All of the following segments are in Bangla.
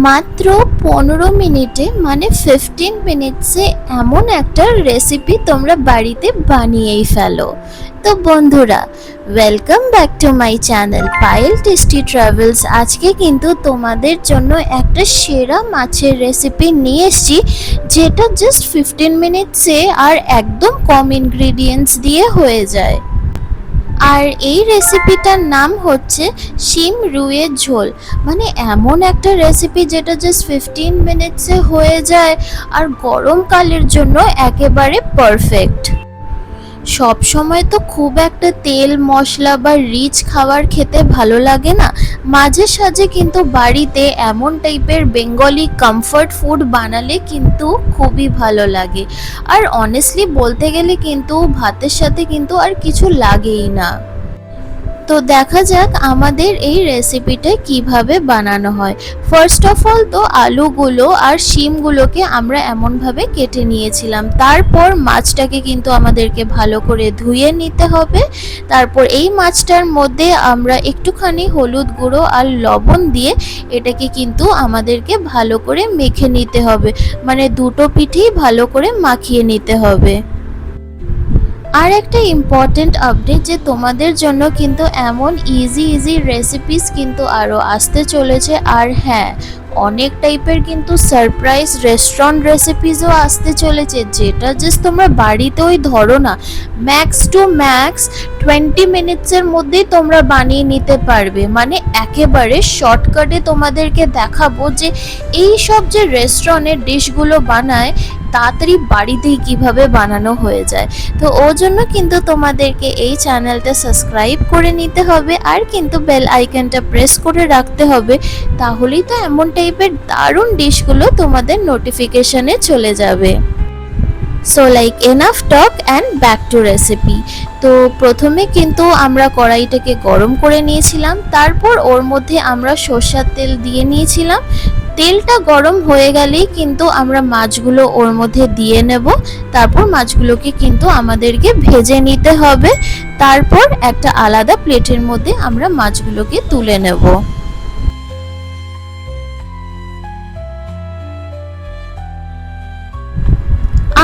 মাত্র 15 মিনিটে মানে 15 মিনিটসে এমন একটা রেসিপি তোমরা বাড়িতে বানিয়েই ফেলো। তো বন্ধুরা, welcome back to my channel Payel tasty travels. আজকে কিন্তু তোমাদের জন্য একটা সেরা মাছের রেসিপি নিয়ে এসেছি, যেটা জাস্ট 15 মিনিটসে আর একদম কম ইনগ্রিডিয়েন্টস দিয়ে হয়ে যায়। আর এই রেসিপিটার নাম হচ্ছে শিম রুইয়ের ঝোল। মানে এমন একটা রেসিপি যেটা জাস্ট 15 মিনিটসে হয়ে যায় আর গরমকালের জন্য একেবারে পারফেক্ট। সব সময় তো খুব একটা তেল মশলা বা রিচ খাবার খেতে ভালো লাগে না, মাঝে সাঝে কিন্তু বাড়িতে এমন টাইপের বেঙ্গলি কমফর্ট ফুড বানালে কিন্তু খুবই ভালো লাগে। আর অনেস্টলি বলতে গেলে কিন্তু ভাতের সাথে কিন্তু আর কিছু লাগেই না। তো দেখা যাক আমাদের এই রেসিপিটা কিভাবে বানানো হয়। ফার্স্ট অফ অল তো আলুগুলো আর শিমগুলোকে আমরা এমনভাবে কেটে নিয়েছিলাম। তারপর মাছটাকে কিন্তু আমাদেরকে ভালো করে ধুয়ে নিতে হবে। তারপর এই মাছটার মধ্যে আমরা একটুখানি হলুদ গুঁড়ো আর লবণ দিয়ে এটাকে কিন্তু আমাদেরকে ভালো করে মেখে নিতে হবে, মানে দুটো পিঠেই ভালো করে মাখিয়ে নিতে হবে। আর একটা ইম্পর্টেন্ট আপডেট, যে তোমাদের জন্য কিন্তু এমন ইজি রেসিপিস কিন্তু আরও আসতে চলেছে। আর হ্যাঁ, অনেক টাইপের কিন্তু সারপ্রাইজ রেস্টুরেন্ট রেসিপিসও আসতে চলেছে, যেটা জাস্ট তোমরা বাড়িতে ওই ধরো না ম্যাক্স টু ম্যাক্স 20 মিনিটসের মধ্যেই তোমরা বানিয়ে নিতে পারবে। মানে একেবারে শর্টকাটে তোমাদেরকে দেখাবো যে এই সব যে রেস্টুরেন্টের ডিশগুলো বানায় তাড়াতাড়ি বাড়িতেই কিভাবে বানানো হয়ে যায়। তো ওর জন্য কিন্তু তোমাদেরকে এই চ্যানেলটা সাবস্ক্রাইব করে নিতে হবে আর কিন্তু বেল আইকনটা প্রেস করে রাখতে হবে, তাহলেই তো এমন টাইপের দারুণ ডিশগুলো তোমাদের নোটিফিকেশনে চলে যাবে। So like enough talk and back to recipe. তো প্রথমে কিন্তু আমরা কড়াইটাকে গরম করে নিয়েছিলাম, তারপর ওর মধ্যে আমরা সরষের তেল দিয়ে নিয়েছিলাম। তেলটা গরম হয়ে গেলেই কিন্তু আমরা মাছগুলো ওর মধ্যে দিয়ে নেব। তারপর মাছগুলোকে কিন্তু আমাদেরকে ভেজে নিতে হবে। তারপর একটা আলাদা প্লেটের মধ্যে আমরা মাছগুলোকে তুলে নেব।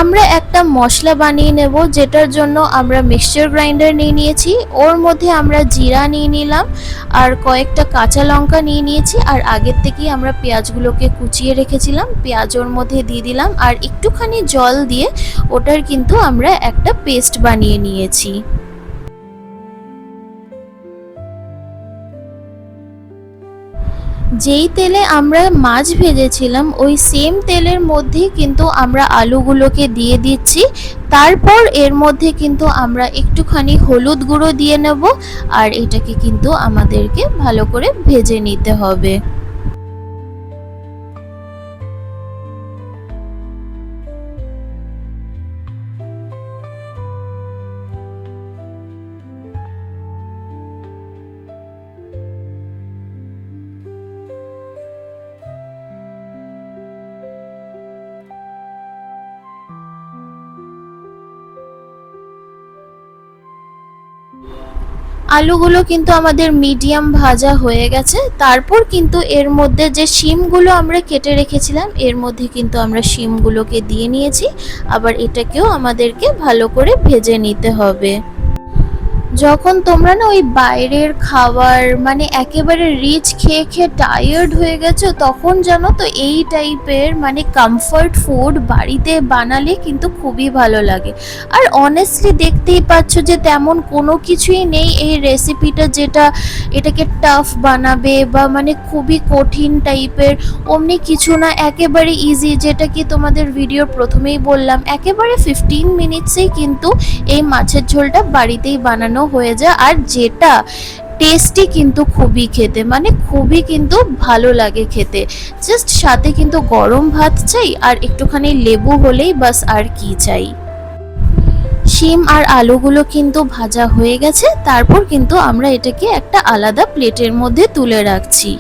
আমরা একটা মশলা বানিয়ে নেব, যেটার জন্য আমরা মিক্সচার গ্রাইন্ডার নিয়ে নিয়েছি। ওর মধ্যে আমরা জিরা নিয়ে নিলাম আর কয়েকটা কাঁচা লঙ্কা নিয়ে নিয়েছি। আর আগের থেকেই আমরা পেঁয়াজগুলোকে কুচিয়ে রেখেছিলাম, পেঁয়াজ ওর মধ্যে দিয়ে দিলাম আর একটুখানি জল দিয়ে ওটার কিন্তু আমরা একটা পেস্ট বানিয়ে নিয়েছি। যেই তেলে আমরা মাছ ভেজেছিলাম ওই সেম তেলের মধ্যেই কিন্তু আমরা আলুগুলোকে দিয়ে দিচ্ছি। তারপর এর মধ্যে কিন্তু আমরা একটুখানি হলুদ গুঁড়ো দিয়ে নেব আর এটাকে কিন্তু আমাদেরকে ভালো করে ভেজে নিতে হবে। আলুগুলো কিন্তু আমাদের মিডিয়াম ভাজা হয়ে গেছে। তারপর কিন্তু এর মধ্যে যে শিমগুলো আমরা কেটে রেখেছিলাম এর মধ্যে কিন্তু আমরা শিমগুলোকে দিয়ে নিয়েছি। আবার এটাকেও আমাদেরকে ভালো করে ভেজে নিতে হবে। যখন তোমরা না ওই বাইরের খাবার মানে একেবারে রিচ খেয়ে খেয়ে টায়ার্ড হয়ে গেছো, তখন জানো তো এই টাইপের মানে কমফর্ট ফুড বাড়িতে বানালে কিন্তু খুবই ভালো লাগে। আর অনেস্টলি দেখতেই পাচ্ছ যে তেমন কোনো কিছুই নেই এই রেসিপিটা যেটা এটাকে টাফ বানাবে বা মানে খুবই কঠিন টাইপের, অমনি কিছু না, একেবারে ইজি। যেটা কি তোমাদের ভিডিওর প্রথমেই বললাম, একেবারে 15 মিনিটসেই কিন্তু এই মাছের ঝোলটা বাড়িতেই বানানো হয়ে যায়। আর যেটা টেস্টি কিন্তু খুবই খেতে, মানে খুবই কিন্তু ভালো লাগে খেতে। জাস্ট সাথে কিন্তু গরম ভাত চাই আর একটুখানি লেবু হলেই বাস, আর কি চাই। শিম আর আলুগুলো কিন্তু ভাজা হয়ে গেছে। তারপর কিন্তু আমরা এটাকে একটা আলাদা প্লেটের মধ্যে তুলে রাখছি।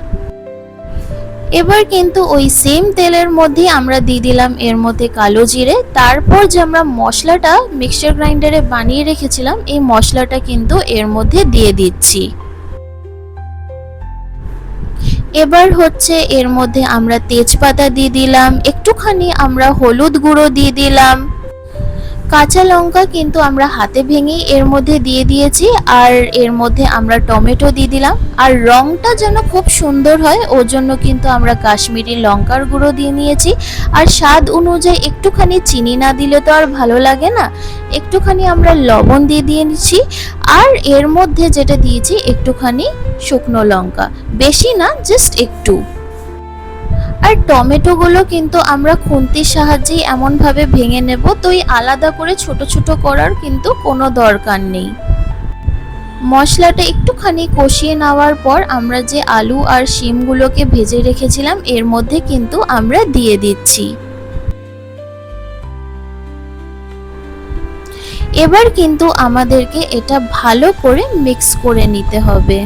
এবার কিন্তু ওই সেম তেলের মধ্যে আমরা দিয়ে দিলাম এর মধ্যে কালো জিরে। তারপর যে আমরা মশলাটা মিক্সচার গ্রাইন্ডারে বানিয়ে রেখেছিলাম এই মশলাটা কিন্তু এর মধ্যে দিয়ে দিচ্ছি। এবার হচ্ছে এর মধ্যে আমরা তেজপাতা দিয়ে দিলাম, একটুখানি আমরা হলুদ গুঁড়ো দিয়ে দিলাম, কাঁচা লঙ্কা কিন্তু আমরা হাতে ভেঙেই এর মধ্যে দিয়ে দিয়েছি, আর এর মধ্যে আমরা টমেটো দিয়ে দিলাম। আর রংটা যেন খুব সুন্দর হয় ওর জন্য কিন্তু আমরা কাশ্মীরি লঙ্কার গুঁড়ো দিয়ে নিয়েছি। আর স্বাদ অনুযায়ী একটুখানি চিনি না দিলে তো আর ভালো লাগে না, একটুখানি আমরা লবণ দিয়ে দিয়েছি। আর এর মধ্যে যেটা দিয়েছি একটুখানি শুকনো লঙ্কা, বেশি না, জাস্ট একটু। আর টমেটোগুলো কিন্তু আমরা খুন্তির সাহায্যেই এমনভাবে ভেঙে নেব, তো এই আলাদা করে ছোট ছোট করার কিন্তু কোনো দরকার নেই। মশলাটা একটুখানি কষিয়ে নেওয়ার পর আমরা যে আলু আর শিমগুলোকে ভেজে রেখেছিলাম এর মধ্যে কিন্তু আমরা দিয়ে দিচ্ছি। এবার কিন্তু আমাদেরকে এটা ভালো করে মিক্স করে নিতে হবে।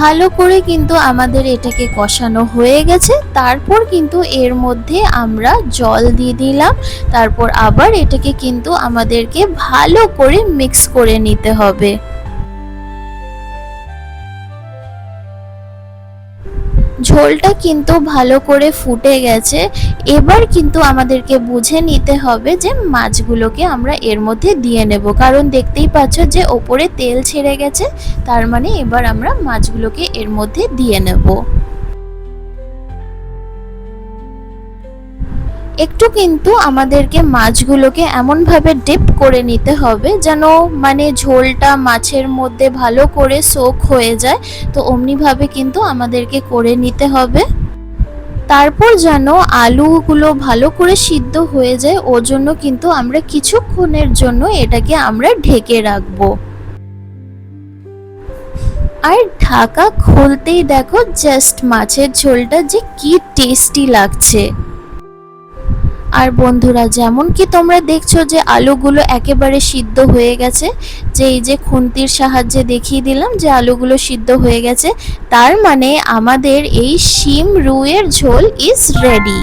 ভালো করে কিন্তু আমাদের এটাকে কষানো হয়ে গেছে। তারপর কিন্তু এর মধ্যে আমরা জল দিয়ে দিলাম। তারপর আবার এটাকে কিন্তু আমাদেরকে ভালো করে মিক্স করে নিতে হবে। ঝোলটা কিন্তু ভালো করে ফুটে গেছে। এবার কিন্তু আমাদেরকে বুঝে নিতে হবে যে মাছগুলোকে আমরা এর মধ্যে দিয়ে নেব, কারণ দেখতেই পাচ্ছ যে ওপরে তেল ছেড়ে গেছে, তার মানে এবার আমরা মাছগুলোকে এর মধ্যে দিয়ে নেব। একটু কিন্তু আমাদেরকে মাছগুলোকে এমনভাবে ডিপ করে নিতে হবে যেন মানে ঝোলটা মাছের মধ্যে ভালো করে সোক হয়ে যায়, তো অমনিভাবে কিন্তু আমাদেরকে করে নিতে হবে। তারপর যেন আলুগুলো ভালো করে সিদ্ধ হয়ে যায় ওর জন্য কিন্তু আমরা কিছুক্ষণের জন্য এটাকে আমরা ঢেকে রাখবো। আর ঢাকা খুলতেই দেখো জাস্ট মাছের ঝোলটা যে কি টেস্টি লাগছে। আর বন্ধুরা, যেমন কি তোমরা দেখছো যে আলুগুলো একেবারে সিদ্ধ হয়ে গেছে, যে এই যে খুন্তির সাহায্যে দেখিয়ে দিলাম যে আলুগুলো সিদ্ধ হয়ে গেছে, তার মানে আমাদের এই শিম রুইয়ের ঝোল is ready.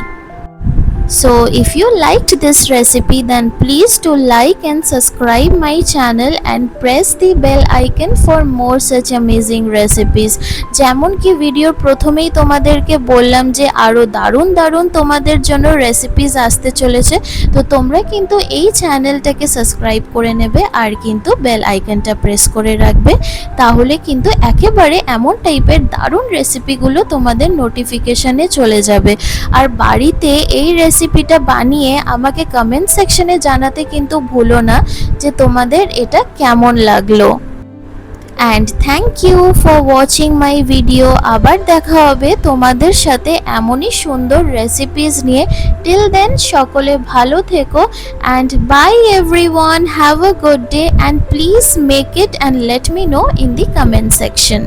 So if you liked this recipe, then please do like and subscribe my channel and press the bell icon for more such amazing recipes. যেমন কি ভিডিওর প্রথমেই তোমাদেরকে বললাম যে আরো দারুণ দারুণ তোমাদের জন্য রেসিপিস আসতে চলেছে, তো তোমরা কিন্তু এই চ্যানেলটাকে সাবস্ক্রাইব করে নেবে আর কিন্তু বেল আইকনটা প্রেস করে রাখবে, তাহলে কিন্তু একেবারে এমন টাইপের দারুণ রেসিপিগুলো তোমাদের নোটিফিকেশনে চলে যাবে। আর বাড়িতে এই রেসিপিটা বানিয়ে আমাকে কমেন্ট সেকশনে জানাতে কিন্তু ভুলো না যে তোমাদের এটা কেমন লাগলো। And thank you for watching my video. আবার দেখা হবে তোমাদের সাথে এমনই সুন্দর রেসিপিস নিয়ে। টিল দেন সকলে ভালো থেকো and by everyone, have a good day and please make it and let me no in the comment section.